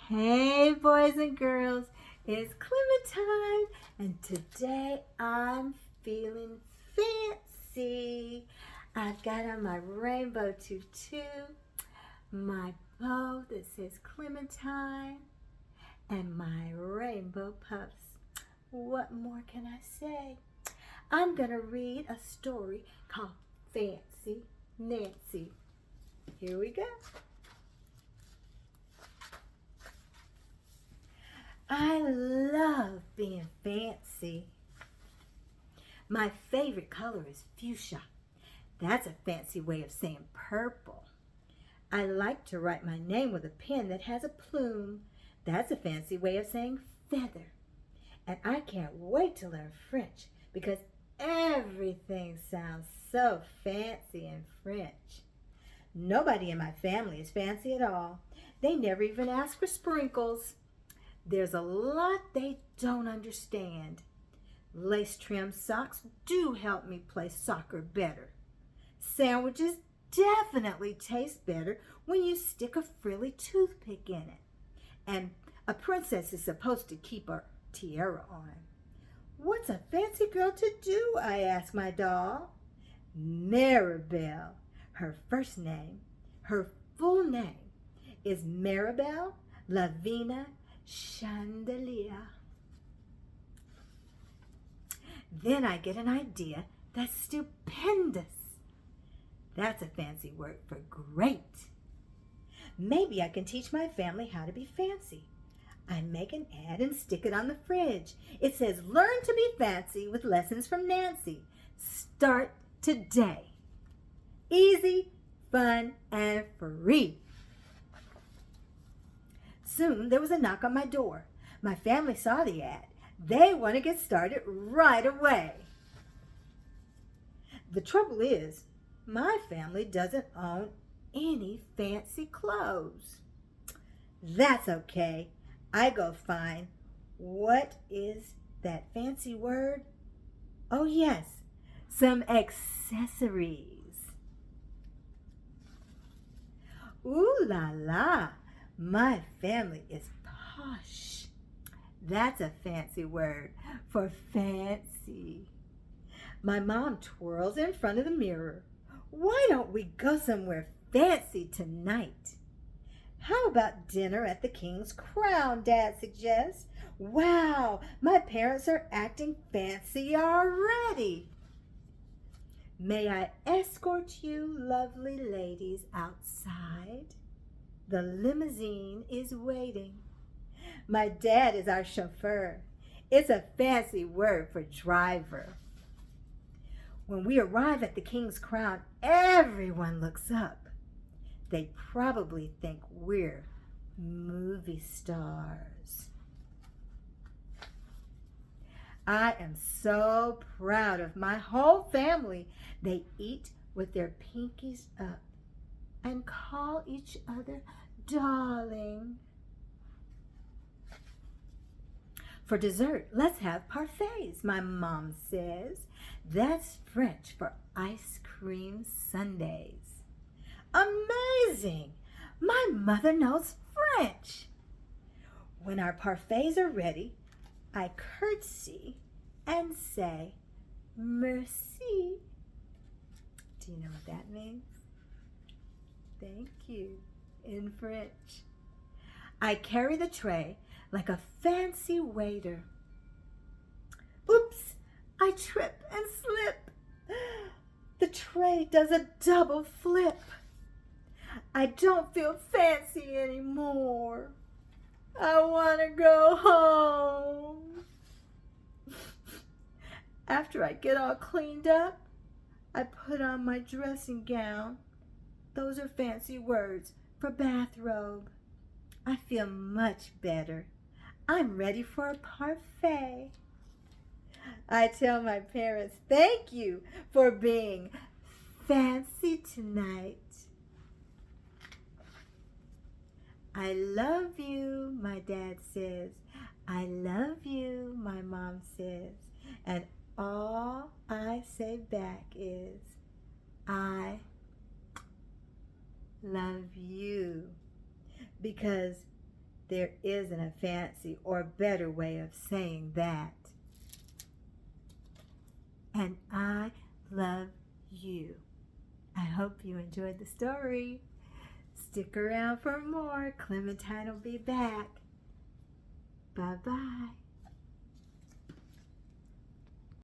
Hey boys and girls, it's Clementine and today I'm feeling fancy. I've got on my rainbow tutu, my bow that says Clementine, and my rainbow puffs. What more can I say? I'm gonna read a story called Fancy Nancy. Here we go. I love being fancy. My favorite color is fuchsia. That's a fancy way of saying purple. I like to write my name with a pen that has a plume. That's a fancy way of saying feather. And I can't wait to learn French because everything sounds so fancy in French. Nobody in my family is fancy at all. They never even ask for sprinkles. There's a lot they don't understand. Lace-trimmed socks do help me play soccer better. Sandwiches definitely taste better when you stick a frilly toothpick in it. And a princess is supposed to keep her tiara on. What's a fancy girl to do? I ask my doll. Maribel. Her first name, her full name, is Maribel Lavina Chandelier. Then I get an idea that's stupendous. That's a fancy word for great. Maybe I can teach my family how to be fancy. I make an ad and stick it on the fridge. It says, "Learn to be fancy with lessons from Nancy. Start today." Easy, fun, and free. Soon there was a knock on my door. My family saw the ad. They want to get started right away. The trouble is, my family doesn't own any fancy clothes. That's okay. I go find, what is that fancy word? Oh yes, some accessories. Ooh la la. My family is posh. That's a fancy word for fancy. My mom twirls in front of the mirror. Why don't we go somewhere fancy tonight? How about dinner at the King's Crown, Dad suggests. Wow, my parents are acting fancy already. May I escort you, lovely ladies, outside? The limousine is waiting. My dad is our chauffeur. It's a fancy word for driver. When we arrive at the King's Crown, everyone looks up. They probably think we're movie stars. I am so proud of my whole family. They eat with their pinkies up and call each other darling. For dessert, let's have parfaits, my mom says. That's French for ice cream sundaes. Amazing! My mother knows French. When our parfaits are ready, I curtsy and say, merci. Do you know what that means? Thank you in French. I carry the tray like a fancy waiter. Oops, I trip and slip. The tray does a double flip. I don't feel fancy anymore. I want to go home. After I get all cleaned up, I put on my dressing gown. Those are fancy words for bathrobe. I feel much better. I'm ready for a parfait. I tell my parents, thank you for being fancy tonight. I love you, my dad says. I love you, my mom says. And all I say back is, I love you. Because There isn't a fancy or better way of saying that. And I love you. I hope you enjoyed the story. Stick around for more. Clementine will be back. Bye-bye.